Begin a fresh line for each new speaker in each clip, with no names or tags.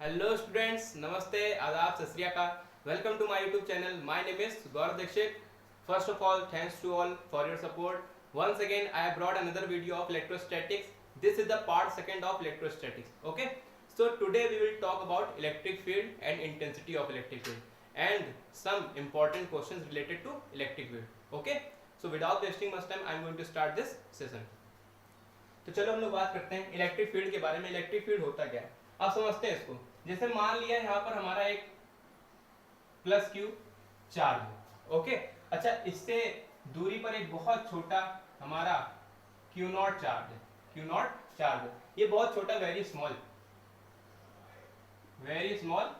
Hello students, नमस्ते, आदाब, सत श्री अकाल। Welcome to my YouTube channel. My name is Gaurav Dikshit. First of all, thanks to all for your support. Once again, I have brought another video of electrostatics. This is the part second of electrostatics. Okay. So today we will talk about electric field and intensity of electric field and some important questions related to electric field. Okay. So without wasting much time, I am going to start this session. तो चलो हम लोग बात करते हैं electric field के बारे में। इलेक्ट्रिक फील्ड होता क्या है, आप समझते हैं इसको। जैसे मान लिया यहाँ पर हमारा एक प्लस क्यू चार्ज है। ओके, अच्छा, इससे दूरी पर एक बहुत छोटा हमारा क्यू नॉट चार्ज है। क्यू नॉट चार्ज है, ये बहुत छोटा, वेरी स्मॉल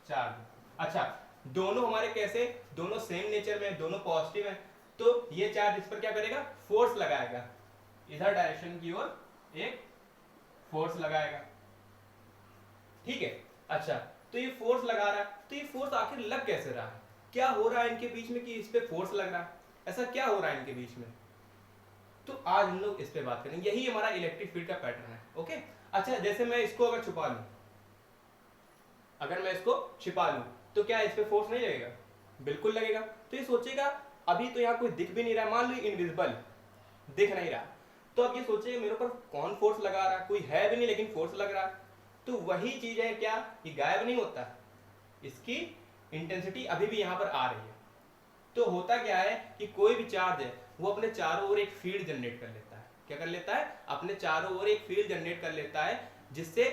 चार्ज। अच्छा, दोनों हमारे कैसे, दोनों सेम नेचर में, दोनों पॉजिटिव हैं, तो ये चार्ज इस पर क्या करेगा, फोर्स लगाएगा, इधर डायरेक्शन की ओर एक फोर्स लगाएगा। ठीक है। अच्छा, तो ये फोर्स लगा रहा है, तो ये फोर्स आखिर लग कैसे रहा है, क्या हो रहा है इनके बीच में कि इस पे फोर्स लग रहा है, ऐसा क्या हो रहा है इनके बीच में, तो आज हम लोग इस पे बात करेंगे। यही हमारा इलेक्ट्रिक फील्ड का पैटर्न है। ओके। अच्छा, जैसे मैं इसको अगर छुपा लूं, तो क्या इस पे फोर्स नहीं लगेगा? बिल्कुल लगेगा। तो ये सोचेगा अभी तो यहाँ कोई दिख भी नहीं रहा, मान लो इनविजिबल, दिख नहीं रहा, तो अब ये सोचेगा मेरे ऊपर कौन फोर्स लगा रहा है, कोई है भी नहीं लेकिन फोर्स लग रहा है। तो वही चीज है, क्या ये गायब नहीं होता, इसकी इंटेंसिटी अभी भी यहाँ पर आ रही है। तो होता क्या है कि कोई भी चार्ज है वो अपने चारों ओर एक फील्ड जनरेट कर लेता है। क्या कर लेता है? अपने चारों ओर एक फील्ड जनरेट कर लेता है, जिससे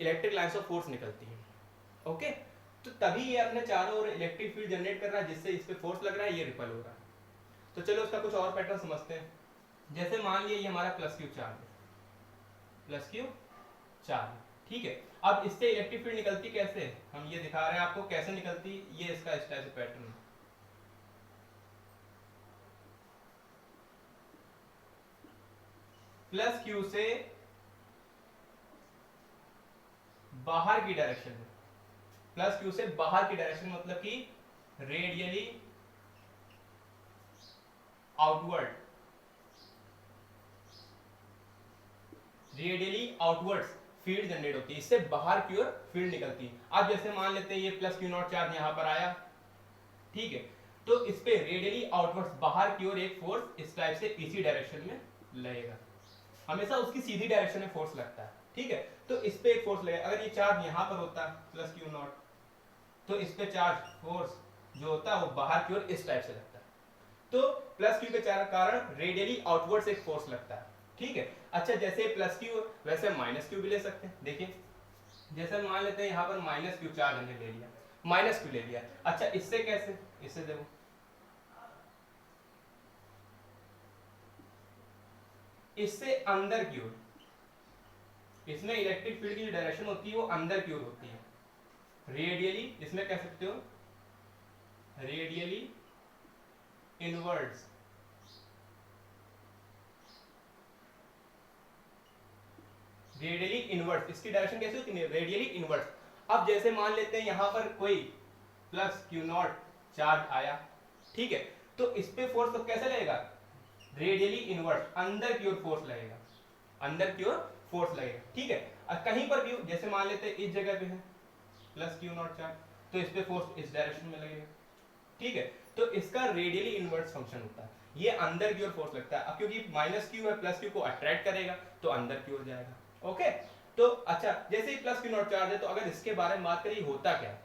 इलेक्ट्रिक लाइंस ऑफ फोर्स निकलती है। ओके, तो तभी ये अपने चारों ओर इलेक्ट्रिक फील्ड जनरेट कर रहा है, जिससे इस पे फोर्स लग रहा है, ये रिपल हो रहा है। तो चलो उसका कुछ और पैटर्न समझते हैं। जैसे मान लिया ये हमारा प्लस क्यू चार्ज है, प्लस क्यू चार्ज, ठीक है। अब इससे इलेक्ट्रिक फील्ड निकलती कैसे, हम ये दिखा रहे हैं आपको कैसे निकलती, ये इसका इस टाइप से पैटर्न है। प्लस क्यू से बाहर की डायरेक्शन में, प्लस क्यू से बाहर की डायरेक्शन मतलब कि रेडियली आउटवर्ड, फील्ड जनरेट होती है, इससे बाहर की ओर फील्ड निकलती है। अब जैसे मान लेते हैं ये प्लस क्यू नॉट चार्ज यहां पर आया, ठीक है, तो इस पे रेडियली आउटवर्ड्स, बाहर की ओर एक फोर्स इस टाइप से इसी डायरेक्शन में लगेगा, हमेशा उसकी सीधी डायरेक्शन में फोर्स लगता है। ठीक है, तो इस पे एक फोर्स लगेगा। अगर ये चार्ज यहां पर होता प्लस क्यू नॉट, तो इस पे चार्ज फोर्स जो होता है वो बाहर की ओर इस टाइप से लगता है। तो प्लस क्यू के कारण रेडियली आउटवर्ड्स एक फोर्स लगता है। ठीक है। अच्छा, जैसे प्लस क्यू वैसे माइनस क्यू भी ले सकते हैं। देखिए, जैसे मान लेते हैं यहाँ पर माइनस क्यू चार्ज हमने ले लिया, माइनस क्यू ले लिया। अच्छा, इससे कैसे, इससे देखो, इससे अंदर की ओर, इसमें इलेक्ट्रिक फील्ड की जो डायरेक्शन होती है वो अंदर की ओर होती है, रेडियली, इसमें कह सकते हो रेडियली इनवर्ड्स, रेडियली इनवर्स, इसकी डायरेक्शन कैसे होती है, रेडियली इनवर्स। अब जैसे मान लेते हैं यहां पर कोई प्लस क्यू नॉट चार्ज आया, ठीक है, तो इस पे फोर्स तो कैसे लगेगा, रेडियली इनवर्स, अंदर की ओर फोर्स लगेगा, अंदर की ओर फोर्स लगेगा। ठीक है। कहीं पर भी जैसे मान लेते हैं इस जगह पे है प्लस क्यू नॉट चार्ज, तो इस पे फोर्स इस डायरेक्शन में लगेगा। ठीक है, तो इसका रेडियली इनवर्स फंक्शन होता है, ये अंदर की ओर फोर्स लगता है। अब क्योंकि माइनस क्यू है, प्लस क्यू को अट्रैक्ट करेगा तो अंदर की ओर जाएगा। ओके, तो अच्छा, जैसे ही प्लस क्यू नॉट चार्ज है, तो अगर इसके बारे में बात करें होता क्या,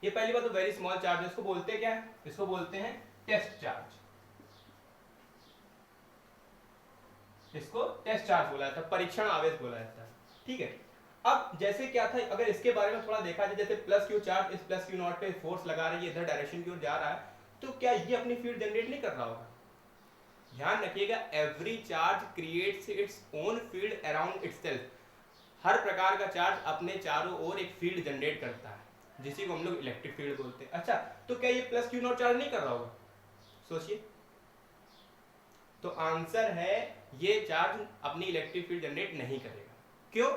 ये पहली बात तो वेरी स्मॉल चार्ज है, इसको बोलते क्या है, इसको बोलते हैं टेस्ट चार्ज, इसको टेस्ट चार्ज बोला जाता है, परीक्षण आवेश बोला जाता है। ठीक है। अब जैसे क्या था, अगर इसके बारे में थोड़ा देखा जाए, जैसे प्लस क्यू चार्ज इस प्लस क्यू नॉट पे फोर्स लगा रही है, इधर डायरेक्शन की ओर जा रहा है, तो क्या ये अपनी फील्ड जनरेट नहीं कर रहा होगा? ध्यान रखिएगा, every charge creates its own field around itself. हर प्रकार का चार्ज अपने चारों ओर एक फील्ड जनरेट करता है, जिसी को हम लोग इलेक्ट्रिक फील्ड बोलते हैं। अच्छा, तो क्या ये प्लस क्यू नॉट चार्ज नहीं कर रहा होगा? सोचिए, तो आंसर है ये चार्ज अपनी इलेक्ट्रिक फील्ड जनरेट नहीं करेगा। क्यों?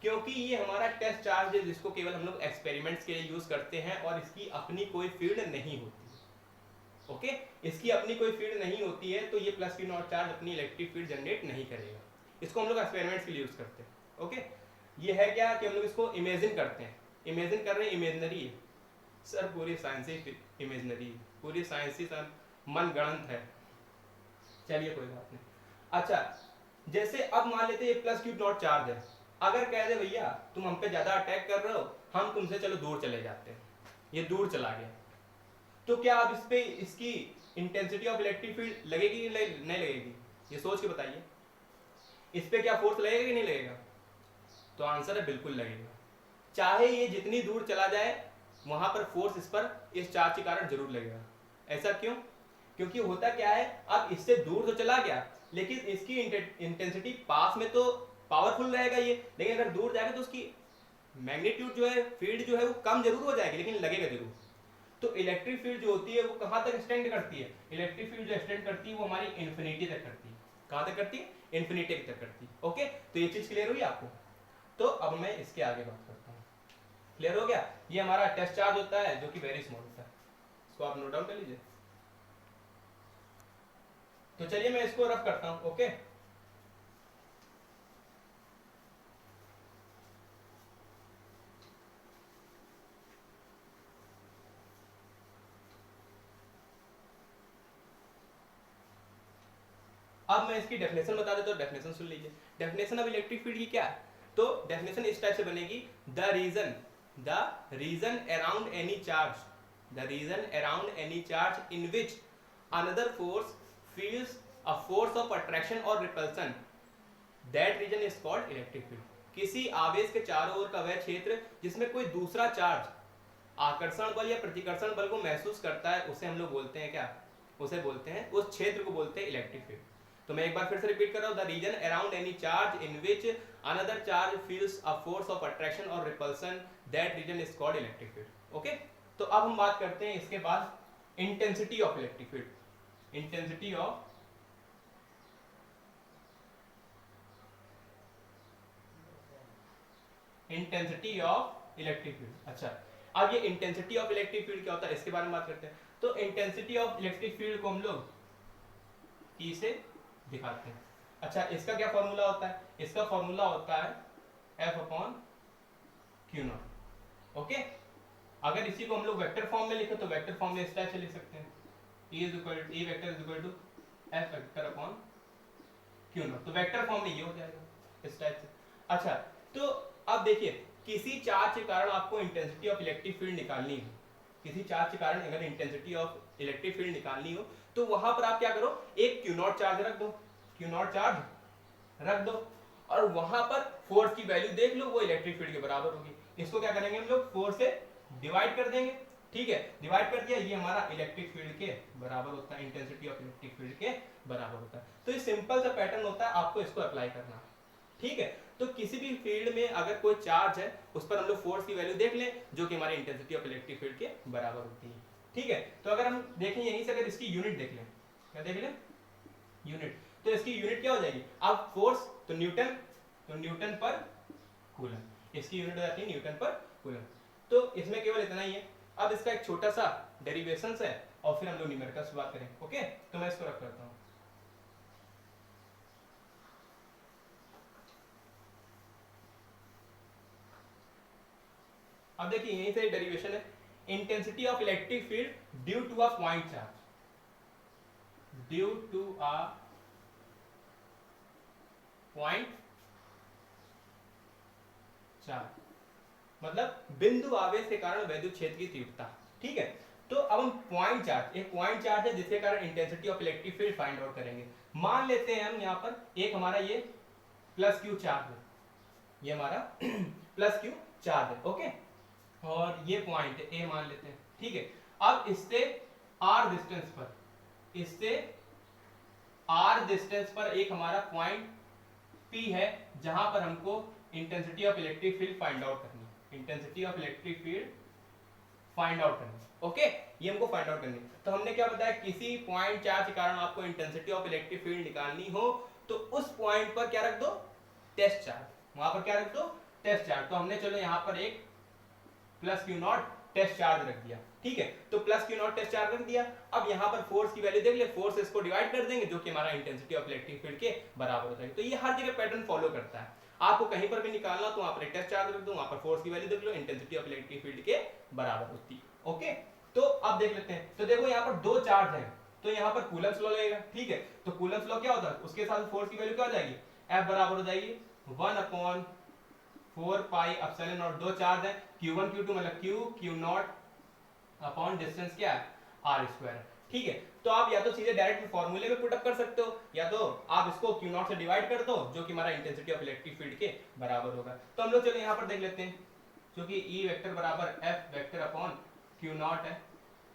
क्योंकि ये हमारा टेस्ट चार्ज है, जिसको केवल हम लोग एक्सपेरिमेंट्स के लिए यूज करते हैं, और इसकी अपनी कोई फील्ड नहीं होती। ओके, इसकी अपनी कोई फील्ड नहीं होती है, तो ये प्लस क्यू नॉट चार्ज अपनी इलेक्ट्रिक फील्ड जनरेट नहीं करेगा। इसको हम लोग एक्सपेरिमेंट्स के लिए यूज करते हैं। ओके, ये है क्या कि हम लोग इसको इमेजिन करते हैं, इमेजिन कर रहे हैं, इमेजनरी है सर, पूरी साइंस ही इमेजनरी है, पूरी साइंस ही सर मन गणंत है। चलिए कोई बात नहीं। अच्छा, जैसे अब मान लेते हैं प्लस क्यूब नॉट चार्ज है, अगर कह दे भैया तुम हम पे ज्यादा अटैक कर रहे हो, हम तुमसे चलो दूर चले जाते हैं, ये दूर चला गया, तो क्या अब इस पे इसकी इंटेंसिटी ऑफ इलेक्ट्रिक फील्ड लगेगी कि नहीं लगेगी? ये सोच के बताइए, इस पे क्या फोर्स लगेगा कि नहीं लगेगा? तो आंसर है बिल्कुल लगेगा। चाहे ये जितनी दूर चला जाए, वहां पर फोर्स इस पर इस चार्ज के कारण जरूर लगेगा। ऐसा क्यों? क्योंकि होता क्या है, अब इससे दूर तो चला गया, लेकिन इसकी इंटेंसिटी पास में तो पावरफुल रहेगा ये, लेकिन अगर दूर जाएगा तो उसकी मैग्नीट्यूड जो है, फील्ड जो है वो कम जरूर हो जाएगी, लेकिन लगेगा जरूर। तो इलेक्ट्रिक फील्ड जो होती है वो कहां तक एक्सटेंड करती है? इलेक्ट्रिक फील्ड जो एक्सटेंड करती है वो हमारी इन्फिनिटी तक करती है। कहां तक करती है? इन्फिनिटी तक करती है। ओके, तो ये चीज क्लियर हुई आपको? तो अब मैं इसके आगे बात करता हूँ। क्लियर हो गया? ये हमारा टेस्ट चार्ज होता है जो कि वेरी स्मॉल होता है, इसको आप नोट डाउन कर लीजिए। तो चलिए मैं इसको रफ करता हूं। ओके, अब मैं इसकी डेफिनेशन बता देता हूं, डेफिनेशन सुन लीजिए। डेफिनेशन ऑफ इलेक्ट्रिक फील्ड की क्या है? तो डेफिनेशन इस टाइप से बनेगी, the region around any charge, the region around any charge in which another force feels a force of attraction और repulsion, that region is called electric field. किसी आवेश के चारों ओर का वह क्षेत्र जिसमें कोई दूसरा चार्ज आकर्षण बल या प्रतिकर्षण बल को महसूस करता है, उसे हम लोग बोलते हैं क्या? उसे बोलते हैं, उस क्षेत्र को बोलते हैं इलेक्ट्रिक फील्ड। तो मैं एक बार फिर से रिपीट कर रहा हूं, the region around any charge in which another charge feels a force of attraction और repulsion, that region is called electric field. Okay, तो अब हम बात करते हैं इसके बाद intensity of electric field. Intensity of electric field. अच्छा, अब ये इंटेंसिटी ऑफ इलेक्ट्रिक फील्ड क्या होता है इसके बारे में बात करते हैं। तो इंटेंसिटी ऑफ इलेक्ट्रिक फील्ड को हम लोग ई से दिखाते हैं। अच्छा, इसका क्या फॉर्मूला होता है? इसका फॉर्मूला होता है F upon q not. Okay, अगर इसी को हम लोग वेक्टर फॉर्म में लिखें तो वेक्टर फॉर्म में इस टाइप से लिख सकते हैं, E vector is equal to F vector upon q naught. तो वेक्टर फॉर्म में ये हो जाएगा इस टाइप से। अच्छा, तो अब देखिए, किसी चार्ज के कारण आपको इंटेंसिटी ऑफ इलेक्ट्रिक फील्ड निकालनी है, किसी चार्ज के कारण अगर इंटेंसिटी ऑफ इलेक्ट्रिक फील्ड निकालनी हो, तो वहां पर आप क्या करो, एक क्यू नॉट चार्ज रख दो, क्यू नॉट चार्ज रख दो, और वहां पर फोर्स की वैल्यू देख लो, वो इलेक्ट्रिक फील्ड के बराबर होगी। इसको क्या करेंगे हम लोग, 4 से डिवाइड कर देंगे। ठीक है, डिवाइड कर दिया, ये हमारा इलेक्ट्रिक फील्ड के बराबर होता है, इंटेंसिटी ऑफ इलेक्ट्रिक फील्ड के बराबर होता है। तो ये सिंपल सा पैटर्न होता है, आपको इसको अप्लाई करना है। ठीक है, तो किसी भी फील्ड में अगर कोई चार्ज है, उस पर हम लोग फोर्स की वैल्यू देख लें जो कि हमारी इंटेंसिटी ऑफ इलेक्ट्रिक फील्ड के बराबर होती है। ठीक है, तो अगर हम देखें यहीं से, अगर इसकी यूनिट देख लें, क्या देख लें, यूनिट, तो इसकी यूनिट क्या हो जाएगी? अब फोर्स तो न्यूटन पर कूलम, इसकी यूनिट हो जाती है न्यूटन पर कूलम। तो इसमें केवल इतना ही है। अब इसका एक छोटा सा डेरिवेशंस है और फिर हम लोग न्यूमेरिकल्स बात करें। ओके, तो मैं इसको रख करता हूं। अब देखिए यहीं से डेरिवेशन है, intensity of electric field due to a point charge, due to a point charge, मतलब बिंदु आवेश के कारण वैद्युत क्षेत्र की तीव्रता। ठीक है, तो अब हम पॉइंट चार्ज, एक पॉइंट चार्ज है जिसके कारण intensity of electric field find out करेंगे। मान लेते हैं हम यहाँ पर एक हमारा ये प्लस क्यू चार्ज है, ये हमारा प्लस क्यू चार्ज है। ओके, और ये पॉइंट ए मान लेते हैं। ठीक है, अब इससे आर डिस्टेंस पर, इससे आर डिस्टेंस पर एक हमारा पॉइंट पी है जहां पर हमको intensity of electric field find out करनी है, intensity of electric field find out करनी है। ओके, ये हमको फाइंड आउट करनी है। तो हमने क्या बताया, किसी पॉइंट चार्ज के कारण आपको इंटेंसिटी ऑफ इलेक्ट्रिक फील्ड निकालनी हो तो उस पॉइंट पर क्या रख दो, टेस्ट चार्ज, वहां पर क्या रख दो, टेस्ट चार्ज। तो हमने चलो यहाँ पर एक plus q naught test charge रख दिया। ठीक है, तो plus q naught test charge रख दिया। अब यहाँ पर फोर्स की वैल्यू देख ले, फोर्स इसको डिवाइड कर देंगे जो कि हमारा इंटेंसिटी ऑफ इलेक्ट्रिक फील्ड के बराबर होता है। तो ये हर जगह पैटर्न फॉलो करता है। आपको कहीं पर भी निकालना तो वहां पर टेस्ट चार्ज रख दो, वहां पर फोर्स की वैल्यू देख लो, इंटेंसिटी ऑफ इलेक्ट्रिक फील्ड के बराबर होती है। ओके, तो अब देख लेते हैं। तो देखो यहाँ पर दो चार्ज है, तो यहाँ पर कूलम्स लॉ लगेगा, ठीक है। तो कूलम्स लॉ क्या होता है, उसके साथ फोर्स की वैल्यू क्या हो जाएगी, F बराबर हो जाएगी 1/4 पाई एप्सिलॉन नॉट। दो चार्ज है Q1 Q2 मतलब Q नॉट अपॉन डिस्टेंस क्या है R स्क्वायर, ठीक है। तो आप या तो सीधे डायरेक्ट फॉर्मूले में पुट अप कर सकते हो, या तो आप इसको Q नॉट से डिवाइड कर दो, जो कि हमारा इंटेंसिटी ऑफ इलेक्ट्रिक फील्ड के बराबर होगा। तो हम लोग चलो यहाँ पर देख लेते हैं, क्योंकि E वेक्टर बराबर F vector upon Q not है,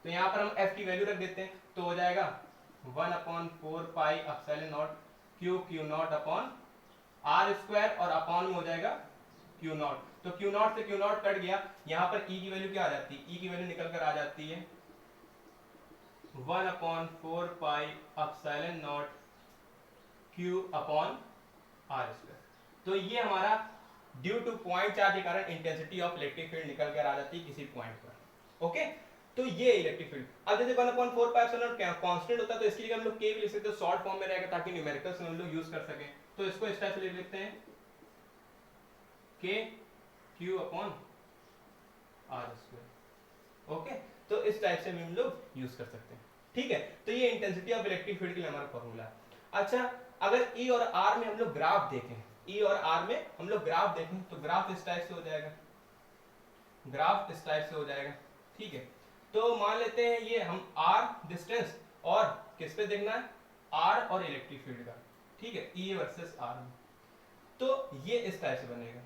तो यहाँ पर हम F की वैल्यू रख देते हैं, तो हो जाएगा 1/4 pi epsilon naught Q not upon R square, और अपॉन में हो जाएगा Q नॉट। तो Q नॉट से Q नॉट कट गया, यहाँ पर E की वैल्यू क्या आ जाती है, E की वैल्यू निकल कर आ जाती है 1/4 pi epsilon naught Q upon R square. तो ये हमारा ड्यू टू पॉइंट चार्ज के कारण इंटेंसिटी ऑफ इलेक्ट्रिक फील्ड निकल कर आ जाती है किसी पॉइंट पर। ओके, तो ये इलेक्ट्रिक फील्ड। अब जैसे 1/4 पाई एप्सिलॉन नॉट कांस्टेंट होता है, तो इसके लिए हम लोग K भी लिख सकते हैं, शॉर्ट फॉर्म में रहेगा ताकि न्यूमेरिकल्स में हम लोग यूज कर सकें। तो इसको इस टाइप से लिख लेते हैं K Q upon R square. Okay, तो इस टाइप से हम लोग यूज कर सकते हैं, ठीक है। तो ये इंटेंसिटी ऑफ इलेक्ट्रिक फील्ड के लिए हमारा फॉर्मूला है। अच्छा, अगर E और R में हम लोग ग्राफ देखें, E और R में हम लोग ग्राफ देखें, तो ग्राफ इस टाइप से हो जाएगा, ग्राफ इस टाइप से हो जाएगा, ठीक है। तो मान लेते हैं ये हम R डिस्टेंस और किस पे देखना है, R और इलेक्ट्रिक फील्ड का, ठीक है, E वर्सेस R में। तो ये इस टाइप से बनेगा,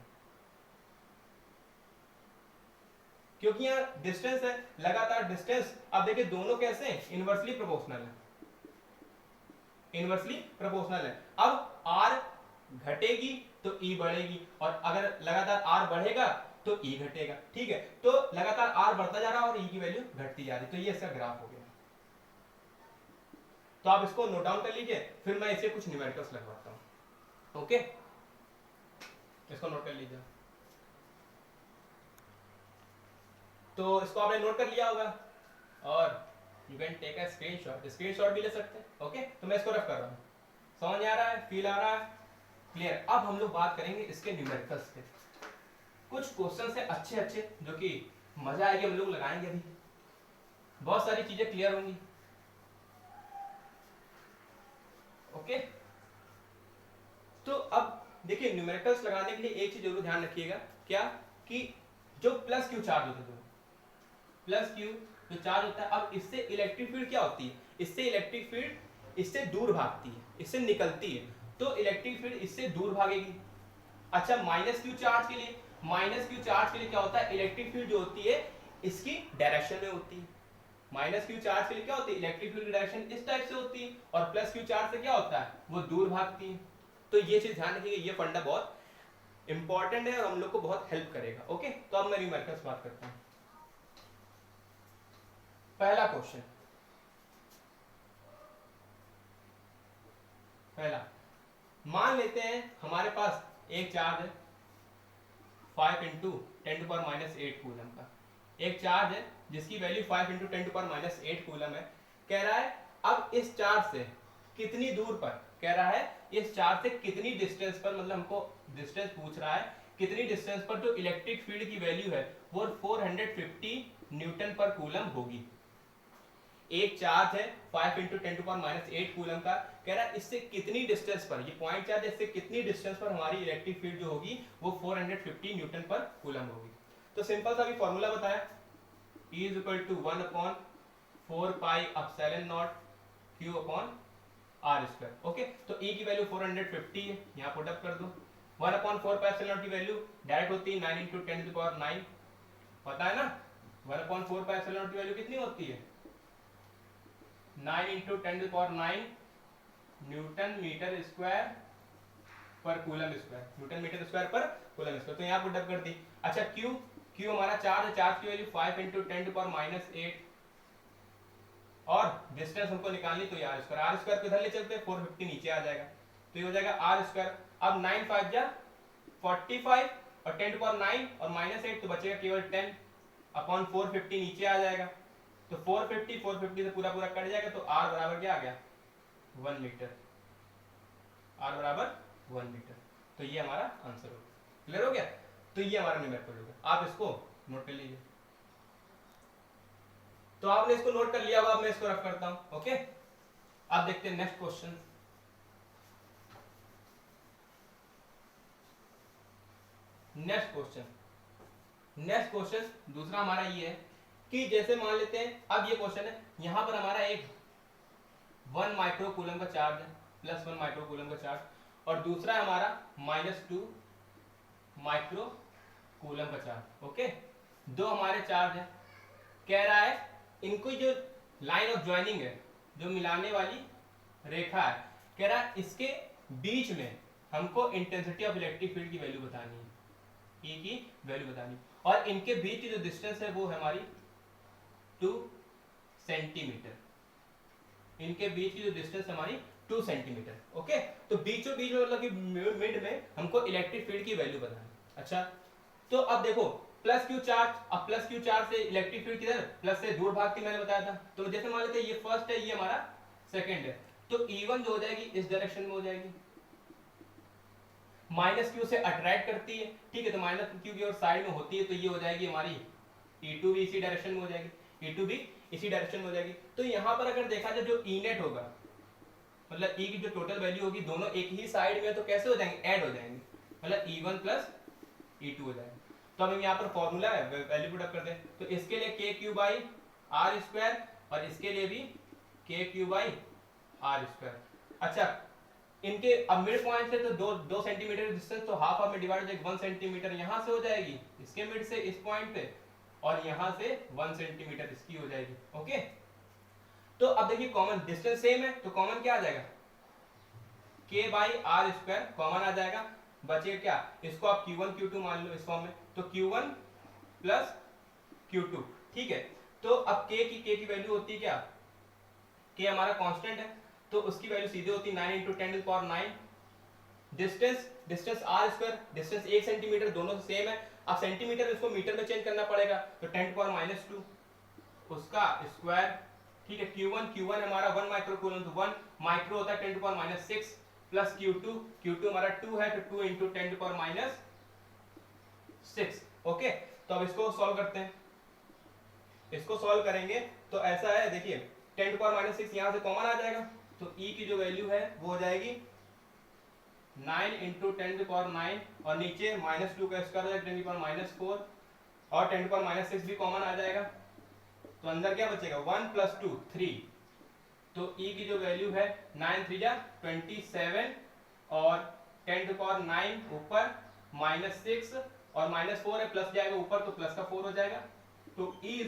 क्योंकि यहाँ डिस्टेंस है, लगातार डिस्टेंस। अब देखिए दोनों कैसे हैं, इनवर्सली प्रोपोर्शनल है, इनवर्सली प्रोपोर्शनल है। अब R घटेगी तो E बढ़ेगी, और अगर लगातार R बढ़ेगा तो E घटेगा, ठीक है। तो लगातार R बढ़ता जा रहा है और E की वैल्यू घटती जा रही, तो ये इसका ग्राफ हो गया। तो आप इसको नोट डाउन कर लीजिए, फिर मैं इसे कुछ न्यूमेरिकल्स लगवाता हूं। ओके, इसको नोट कर लीजिए। तो इसको आपने नोट कर लिया होगा, और you can take a screenshot, screenshot भी ले सकते हैं। ओके, तो मैं इसको रख कर रहा हूँ, समझ आ रहा है, फील आ रहा है, क्लियर। अब हम लोग बात करेंगे इसके न्यूमेरिकल्स पे। कुछ क्वेश्चन है अच्छे अच्छे, जो कि मजा आएगी, हम लोग लगाएंगे अभी, बहुत सारी चीजें क्लियर होंगी। ओके, तो अब देखिए न्यूमेरिकल्स लगाने के लिए एक चीज जरूर ध्यान रखिएगा, क्या कि जो प्लस क्यू चार्ज होता है, जो प्लस क्यू जो चार्ज होता है, अब इससे इलेक्ट्रिक फील्ड क्या होती है, इससे इलेक्ट्रिक फील्ड इससे दूर भागती है, इससे निकलती है, तो इलेक्ट्रिक फील्ड इससे दूर भागेगी। अच्छा, माइनस क्यू चार्ज के लिए, माइनस क्यू चार्ज के लिए क्या होता है, इलेक्ट्रिक फील्ड जो होती है इसकी डायरेक्शन में होती है। माइनस क्यू चार्ज के लिए क्या होती है, इलेक्ट्रिक फील्ड डायरेक्शन इस टाइप से होती है, और प्लस क्यू चार्ज से क्या होता है, वो दूर भागती है। तो ये चीज ध्यान रखिएगा, ये फंडा बहुत इंपॉर्टेंट है और हम लोग को बहुत हेल्प करेगा। ओके, तो अब मैं न्यूमेरिकल्स बात करता हूँ। पहला क्वेश्चन, पहला, मान लेते हैं हमारे पास एक चार्ज है 5 इंटू 10⁻⁸ कूलम का, एक चार्ज है जिसकी वैल्यू 5 इंटू 10⁻⁸ कूलम है। कह रहा है अब इस चार्ज से कितनी दूर पर, कह रहा है इस चार्ज से कितनी डिस्टेंस पर, मतलब हमको डिस्टेंस पूछ रहा है, कितनी डिस्टेंस पर जो इलेक्ट्रिक फील्ड की वैल्यू है वो 450 न्यूटन पर कूलम होगी। एक चार्ज है 5 इंटू 10⁻⁸ कूलम का, कह रहा है इससे कितनी डिस्टेंस पर, ये पॉइंट चार्ज है, इससे कितनी डिस्टेंस पर हमारी इलेक्ट्रिक फील्ड जो होगी वो 450 न्यूटन पर कूलम होगी। तो सिंपल सा भी फॉर्मूला बताया, E is equal to 1/4 pi epsilon naught Q upon R square. Okay, तो E की वैल्यू 450 है, यहाँ पुट अप कर दो। 1/4 पाई एप्सिलॉन नॉट की वैल्यू डायरेक्ट होती है 9 इंटू 10⁹ पता है ना, 1/4 पाई एप्सिलॉन नॉट की वैल्यू कितनी होती है, 9 into 10⁹ newton metre square per coulomb square, newton metre square per coulomb square, तो यहाँ पुट अप कर दी। अच्छा, Q हमारा चार्ज है, चार्ज की वैल्यू 5 इंटू 10⁻⁸, और डिस्टेंस हमको निकालनी, तो R स्क्वायर, R स्क्वायर को इधर ले चलते हैं, 450 नीचे आ जाएगा, तो ये हो जाएगा R स्क्वायर। अब 9 5 जा 45 और 10⁻⁹ और -8, तो बचेगा केवल 10 अपॉन 450 नीचे आ जाएगा, तो 450 से पूरा पूरा कट जाएगा, तो R बराबर क्या आ गया, 1 मीटर, R बराबर 1 मीटर। तो ये हमारा आंसर होगा। क्लियर हो गया? तो ये हमारा न्यूमेरिकल होगा, आप इसको नोट कर लीजिए। तो आपने इसको नोट कर लिया होगा, अब मैं इसको रफ करता हूं। ओके, अब देखते हैं नेक्स्ट क्वेश्चन। नेक्स्ट क्वेश्चन दूसरा हमारा ये है कि जैसे मान लेते हैं, अब ये क्वेश्चन है, यहां पर हमारा एक 1 माइक्रो कूलम का चार्ज है, प्लस 1 माइक्रो कूलम का चार्ज, और दूसरा है हमारा -2 माइक्रो कूलम का चार्ज। ओके, दो हमारे चार्ज है। कह रहा है इनको जो लाइन ऑफ ज्वाइनिंग है, जो मिलाने वाली रेखा है, कह रहा है इसके बीच में हमको इंटेंसिटी ऑफ इलेक्ट्रिक फील्ड की वैल्यू बतानी है, ई की वैल्यू बतानी, और इनके बीच की जो डिस्टेंस है वो है हमारी 2 सेंटीमीटर। इनके बीच की जो डिस्टेंस हमारी 2 सेंटीमीटर। ओके, तो बीचों बीच मतलब कि मिड में हमको इलेक्ट्रिक फील्ड की वैल्यू बतानी। अच्छा, तो अब देखो प्लस क्यू चार्ज, अब प्लस क्यू चार्ज से इलेक्ट्रिक फील्ड किधर, प्लस से दूर भागती मैंने बताया था। तो जैसे मान लेते हैं ये फर्स्ट है, ये हमारा सेकंड है, तो E1 जो हो जाएगी इस डायरेक्शन में हो जाएगी, माइनस क्यू से अट्रैक्ट करती है, ठीक है, तो माइनस क्यू की और साइड में होती है, तो ये हो जाएगी हमारी E2 भी इसी डायरेक्शन में हो जाएगी, E2 भी इसी डायरेक्शन में हो जाएगी। तो यहाँ पर अगर देखा जाए जो E नेट होगा, मतलब E की जो टोटल वैल्यू होगी, दोनों एक ही साइड में, तो कैसे हो जाएंगे, ऐड हो जाएंगे, मतलब E1 प्लस E2 हो जाएगा। तो हम यहाँ पर फॉर्मूला है, वैल्यू पुट अप करते हैं, तो इसके लिए के क्यू बाई आर स्क्वायर, और इसके लिए भी के क्यू बाई आर स्क्वायर। अच्छा, इनके अब मिड पॉइंट से तो दो सेंटीमीटर डिस्टेंस, तो हाफ में डिवाइड हो जाएगी 1 सेंटीमीटर यहाँ से हो जाएगी, इसके मिड से इस पॉइंट पे, और यहाँ से 1 सेंटीमीटर इसकी हो जाएगी। ओके, तो अब देखिए कॉमन डिस्टेंस सेम है, तो कॉमन क्या आ जाएगा, k by are square common आ जाएगा, बचे क्या, इसको आप Q1 Q2 मान लो इस फॉर्म में, तो Q1 प्लस Q2, ठीक है। तो अब k की वैल्यू होती है क्या, k हमारा कांस्टेंट है, तो उसकी वैल्यू सीधे होती है 9 × 10⁹। Distance R square, distance 1 centimetre, दोनों सेम है। अब सेंटीमीटर इसको मीटर में चेंज करना पड़ेगा, तो 10⁻² उसका स्क्वायर, ठीक है। Q1 हमारा 1 माइक्रो कूलम, तो 1 माइक्रो होता है 10⁻6, प्लस Q2 हमारा 2 है, तो 2 × 10⁻6। ओके, तो अब इसको सॉल्व करते हैं। इसको सॉल्व करेंगे तो ऐसा है, देखिए 10⁻6 यहाँ से कॉमन आ जाएगा, तो E की जो वैल्यू है वो हो जाएगी 9 × 10⁹, और नीचे -2 का स्क्वायर हो जाएगा 10⁻4, और 10⁻6 भी कॉमन आ जाएगा, तो अंदर क्या बचेगा 1 + 2 3, तो E की जो वैल्यू है 9 3 जा 27, और 10⁹ ऊपर -6, और -4 है, प्लस जाएगा ऊपर, तो प्लस का 4 हो जाएगा, तो E =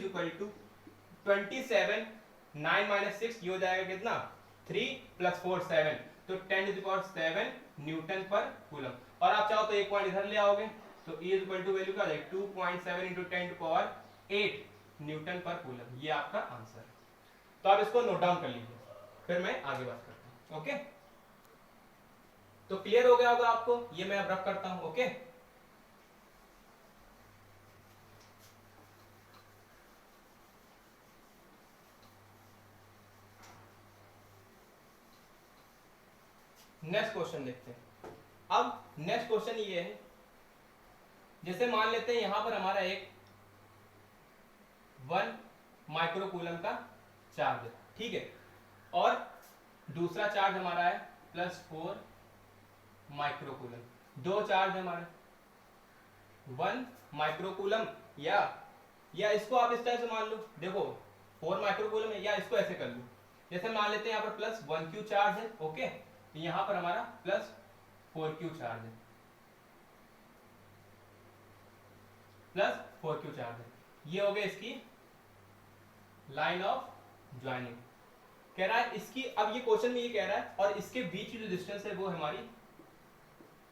27, 9 - 6 ये हो जाएगा कितना 3 + 4 7, तो 10⁷ न्यूटन पर कूलम। और आप चाहो तो एक पॉइंट इधर ले आओगे, तो E = वैल्यू क्या आ जाएगी 2.7 × 10⁸ न्यूटन पर कूलम। ये आपका आंसर है, तो आप इसको नोट डाउन कर लीजिए, फिर मैं आगे बात करता हूं। ओके, तो क्लियर हो गया होगा आपको, ये मैं अब रफ करता हूं। ओके, नेक्स्ट क्वेश्चन देखते हैं। अब नेक्स्ट क्वेश्चन ये है, जैसे मान लेते हैं यहां पर हमारा एक 1 माइक्रो कूलम का चार्ज है, ठीक है, और दूसरा चार्ज हमारा है +4 माइक्रो कूलम। दो चार्ज है हमारे, 1 माइक्रो कूलम, या इसको आप इस टाइप से मान लो, देखो 4 माइक्रो कूलम है, या इसको ऐसे कर लो, जैसे मान लेते हैं यहाँ पर +1Q चार्ज है। ओके, यहाँ पर हमारा +4Q चार्ज है, +4Q चार्ज है। ये हो गया इसकी लाइन ऑफ ज्वाइनिंग। कह रहा है इसकी, अब ये क्वेश्चन में ये कह रहा है, और इसके बीच की जो डिस्टेंस है वो हमारी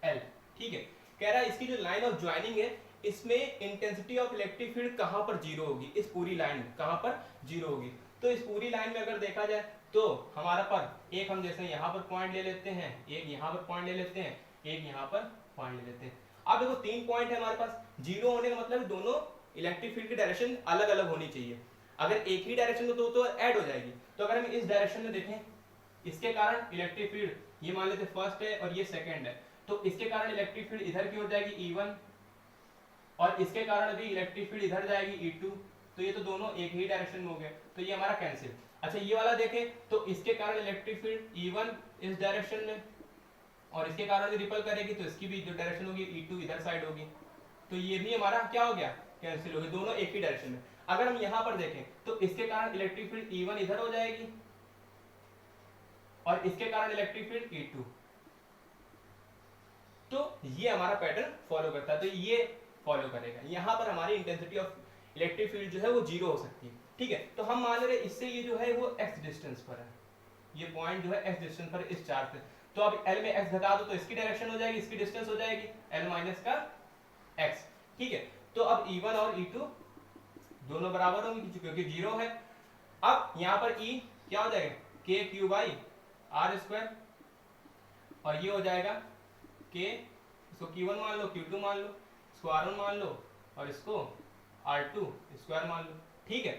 L, ठीक है। कह रहा है इसकी जो लाइन ऑफ ज्वाइनिंग है, इसमें इंटेंसिटी ऑफ इलेक्ट्रिक फील्ड कहां पर जीरो होगी, इस पूरी लाइन में कहां पर जीरो होगी। तो इस पूरी लाइन में अगर देखा जाए, तो हमारा पर एक हम जैसे यहाँ पर पॉइंट ले लेते हैं, एक यहाँ पर पॉइंट ले लेते हैं, एक यहाँ पर पॉइंट ले लेते हैं। अब देखो 3 पॉइंट है हमारे पास, जीरो होने का मतलब दोनों इलेक्ट्रिक फील्ड की डायरेक्शन अलग अलग होनी चाहिए। अगर एक ही डायरेक्शन में तो ऐड हो जाएगी। तो अगर हम इस डायरेक्शन में देखें, इसके कारण इलेक्ट्रिक फील्ड, ये मान लेते फर्स्ट है और ये सेकंड है, तो इसके कारण इलेक्ट्रिक फील्ड इधर की हो जाएगी E1 और इसके कारण भी इलेक्ट्रिक फील्ड इधर जाएगी E2, तो ये तो दोनों एक ही डायरेक्शन में हो गए, तो ये हमारा कैंसिल। अच्छा ये वाला देखें तो इसके कारण इलेक्ट्रिक फील्ड E1 इस डायरेक्शन में और इसके कारण भी रिपल करेगी, तो इसकी भी जो डायरेक्शन होगी E2 इधर साइड होगी, तो ये भी हमारा क्या हो गया, कैंसिल हो गया, दोनों एक ही डायरेक्शन में। अगर हम यहाँ पर देखें तो इसके कारण इलेक्ट्रिक फील्ड E1 इधर हो जाएगी और इसके कारण इलेक्ट्रिक फील्ड E2, तो ये हमारा पैटर्न फॉलो करता है, तो ये फॉलो करेगा। यहाँ पर हमारी इंटेंसिटी ऑफ इलेक्ट्रिक फील्ड जो है वो 0 हो सकती है, ठीक है। तो हम मान रहे इससे ये जो है वो x डिस्टेंस पर है, ये पॉइंट जो है x डिस्टेंस पर इस चार्ज पे, तो अब l में x घटा दो तो इसकी डायरेक्शन हो जाएगी, इसकी डिस्टेंस हो जाएगी l माइनस का x, ठीक है। तो अब E1 और E2 दोनों बराबर होंगे क्योंकि 0 है। अब यहाँ पर E क्या हो जाएगा, k q by are square, और ये हो जाएगा k, इसको Q1 मान लो, Q2 मान लो, इसको R1 मान लो और इसको R2 स्क्वायर मान लो, ठीक है।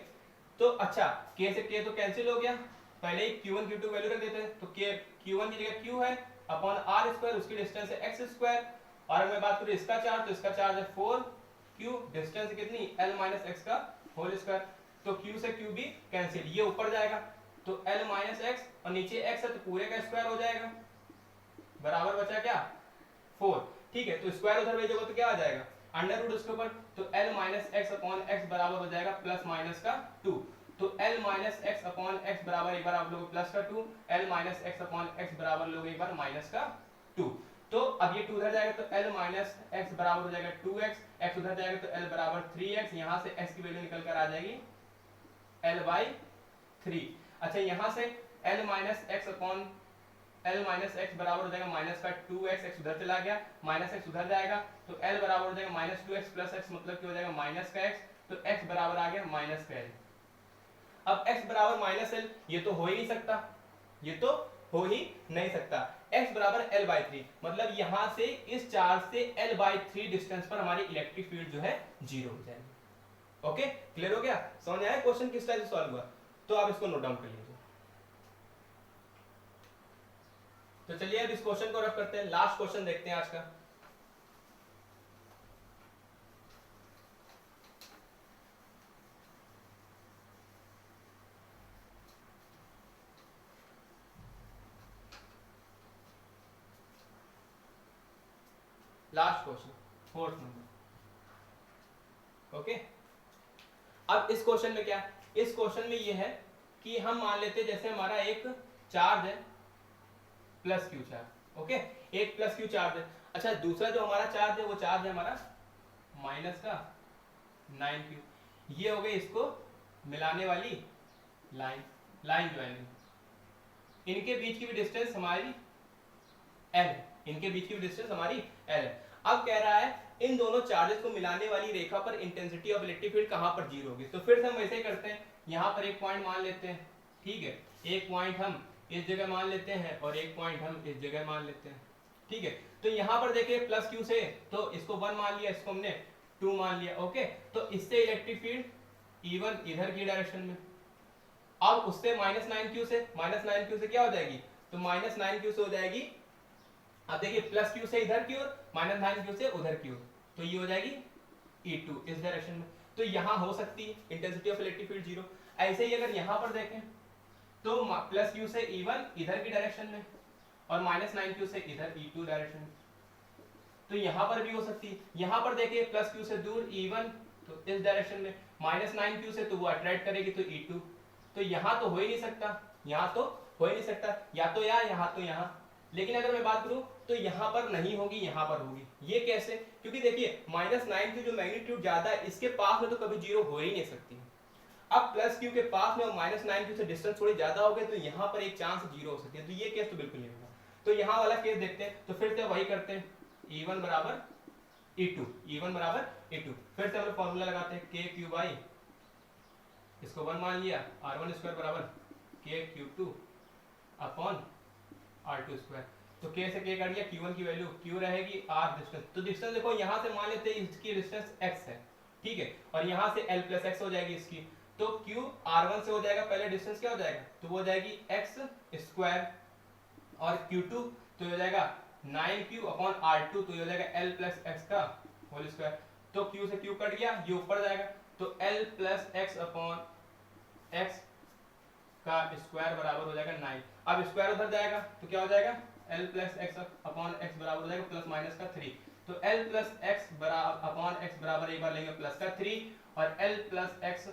तो अच्छा k से k तो कैंसिल हो गया, पहले ही Q1 Q2 वैल्यू रख देते हैं, तो Q1 की जगह Q है अपॉन R स्क्वायर, उसकी डिस्टेंस है x स्क्वायर, और अगर मैं बात करूँ इसका चार्ज, तो इसका चार्ज है 4Q, डिस्टेंस कितनी l माइनस x का होल स्क्वायर, तो Q से Q भी कैंसिल, ये ऊपर जाएगा तो l माइनस x और नीचे x है तो पूरे का स्क्वायर हो जाएगा, बराबर बचा क्या 4, ठीक है। तो स्क्वायर उधर भेजोगे तो क्या आ जाएगा अंडर रूट उसके ऊपर, तो l minus x upon x बराबर हो जाएगा प्लस माइनस का 2, तो l minus x upon x बराबर एक बार आप लोग प्लस का 2, l minus x upon x बराबर लोग एक बार माइनस का 2, तो अब ये 2 उधर जाएगा तो l माइनस एक्स बराबर हो जाएगा 2x, x उधर जाएगा तो l बराबर 3x, यहाँ से x की वैल्यू निकल कर आ जाएगी l बाई 3। अच्छा यहाँ से l minus x upon l minus x बराबर हो जाएगा माइनस का 2x, x उधर चला गया, माइनस x उधर जाएगा तो l बराबर हो जाएगा माइनस 2x प्लस x, मतलब कि हो जाएगा माइनस का x, तो x बराबर आ गया माइनस का l। अब x बराबर माइनस l, ये तो हो ही नहीं सकता, ये तो हो ही नहीं सकता, x बराबर l बाई 3, मतलब यहाँ से इस चार्ज से l बाई 3 डिस्टेंस पर हमारी इलेक्ट्रिक फील्ड जो है 0 हो जाएगी। ओके क्लियर हो गया, समझ आया क्वेश्चन किस टाइप से सॉल्व हुआ, तो आप इसको नोट डाउन कर लीजिए। तो चलिए अब इस क्वेश्चन को रफ करते हैं, लास्ट क्वेश्चन देखते हैं आज का। Last question 4th number, okay. अब इस क्वेश्चन में क्या, इस क्वेश्चन में ये है कि हम मान लेते हैं जैसे हमारा एक चार्ज है प्लस क्यू चार्ज, ओके, एक प्लस क्यू चार्ज है। अच्छा दूसरा जो हमारा चार्ज है वो चार्ज है हमारा माइनस का 9q, ये हो गई इसको मिलाने वाली लाइन, लाइन ज्वाइनिंग, इनके बीच की भी डिस्टेंस हमारी l, इनके बीच की भी डिस्टेंस हमारी l है। अब कह रहा है इन दोनों चार्जेस को मिलाने वाली रेखा पर इंटेंसिटी ऑफ इलेक्ट्रिक फील्ड कहां पर 0 होगी, तो फिर से हम वैसे ही करते हैं, यहाँ पर एक पॉइंट मान लेते हैं, ठीक है, एक पॉइंट हम इस जगह मान लेते हैं और एक पॉइंट हम इस जगह मान लेते हैं, ठीक है। तो यहाँ पर देखिए प्लस क्यू से तो इसको 1 मान लिया, इसको हमने 2 मान लिया, ओके। तो इससे इलेक्ट्रिक फील्ड E1 इधर की डायरेक्शन में, अब उससे माइनस 9q से, माइनस 9q से क्या हो जाएगी, तो माइनस 9q से हो जाएगी, अब देखिए प्लस q से इधर की ओर, माइनस 9q से उधर की ओर, तो ये हो जाएगी E2 इस डायरेक्शन में, तो यहाँ हो सकती है इंटेंसिटी ऑफ इलेक्ट्रिक फील्ड 0। ऐसे ही अगर यहाँ पर देखें तो प्लस q से E1 इधर की डायरेक्शन में और माइनस 9q से इधर E2 डायरेक्शन में, तो यहाँ पर भी हो सकती है। यहाँ पर देखिए प्लस q से दूर E1 तो इस डायरेक्शन में, माइनस 9q से तो वो अट्रैक्ट करेगी तो E2, तो यहाँ तो हो ही नहीं सकता, यहाँ तो हो ही नहीं सकता, या तो यहाँ तो यहाँ। लेकिन अगर मैं बात करूं तो यहाँ पर नहीं होगी, यहाँ पर होगी, ये कैसे, क्योंकि देखिए माइनस 9 की जो मैग्नीट्यूड ज्यादा है इसके पास में तो कभी 0 हो ही नहीं सकती। अब प्लस क्यू के पास में माइनस 9 से डिस्टेंस थोड़ी ज्यादा हो गए तो यहाँ पर एक चांस 0 हो सकती है, तो ये केस तो बिल्कुल नहीं होगा। तो यहाँ वाला केस देखते हैं, तो फिर से वही करते हैं, E1 बराबर E2, E1 बराबर E2, फिर से हम लोग फॉर्मूला लगाते हैं k क्यू बाई, इसको 1 मान लिया, R1 स्क्वायर बराबर k क्यू2 अपॉन R2 स्क्वायर, तो k से k कर दिया, q1 की वैल्यू q रहेगी, r डिस्टेंस, तो डिस्टेंस देखो यहाँ से मान लेते हैं इसकी डिस्टेंस x है, ठीक है, और यहाँ से l प्लस x हो जाएगी इसकी, तो q r1 से हो जाएगा, पहले डिस्टेंस क्या हो जाएगा, तो वो हो जाएगी x स्क्वायर, और q2 तो हो जाएगा 9q अपॉन R2, तो ये हो जाएगा L प्लस एक्स का होल स्क्वायर। तो q से q कट गया, ये ऊपर जाएगा, तो L plus x upon x का स्क्वायर बराबर हो जाएगा 9। अब स्क्वायर उधर जाएगा तो क्या हो जाएगा, L plus x upon x बराबर हो जाएगा प्लस माइनस का 3। तो L प्लस एक्स बराबर अपॉन एक्स बराबर एक बार लेंगे प्लस का 3 और L plus x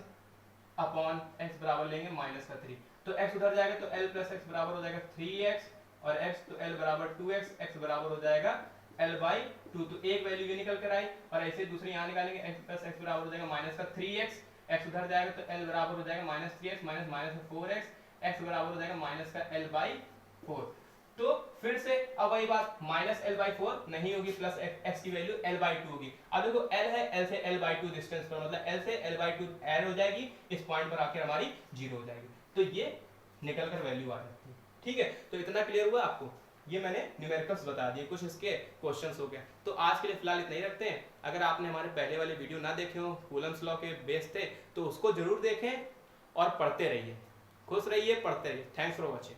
upon x बराबर लेंगे माइनस का 3। तो x उधर जाएगा तो L प्लस एक्स बराबर हो जाएगा 3x और x तो L बराबर 2x, x बराबर हो जाएगा L/2। तो एक वैल्यू ये निकल कर आई और ऐसे दूसरी यहाँ निकालेंगे, x प्लस एक्स बराबर हो जाएगा माइनस का 3x, x उधर जाएगा तो L बराबर हो जाएगा minus 3x minus minus 4x, x बराबर हो जाएगा माइनस का L/4। तो फिर से अब वही बात, माइनस L/4 नहीं होगी, प्लस x की वैल्यू L/2 होगी। अब देखो L है, L से L/2 डिस्टेंस पर, मतलब L से L/2 ऐड हो जाएगी, इस पॉइंट पर आकर हमारी 0 हो जाएगी, तो ये निकल कर वैल्यू आ जाती है। ठीक है, तो इतना क्लियर हुआ आपको, ये मैंने न्यूमेरिकल्स बता दिए, कुछ इसके क्वेश्चंस हो गए। तो आज के लिए फिलहाल इतना ही रखते हैं। अगर आपने हमारे पहले वाले वीडियो ना देखे हो, कूलम्स लॉ के बेस थे, तो उसको जरूर देखें और पढ़ते रहिए। खुश रहिए, पढ़ते रहिए। Thanks for watching.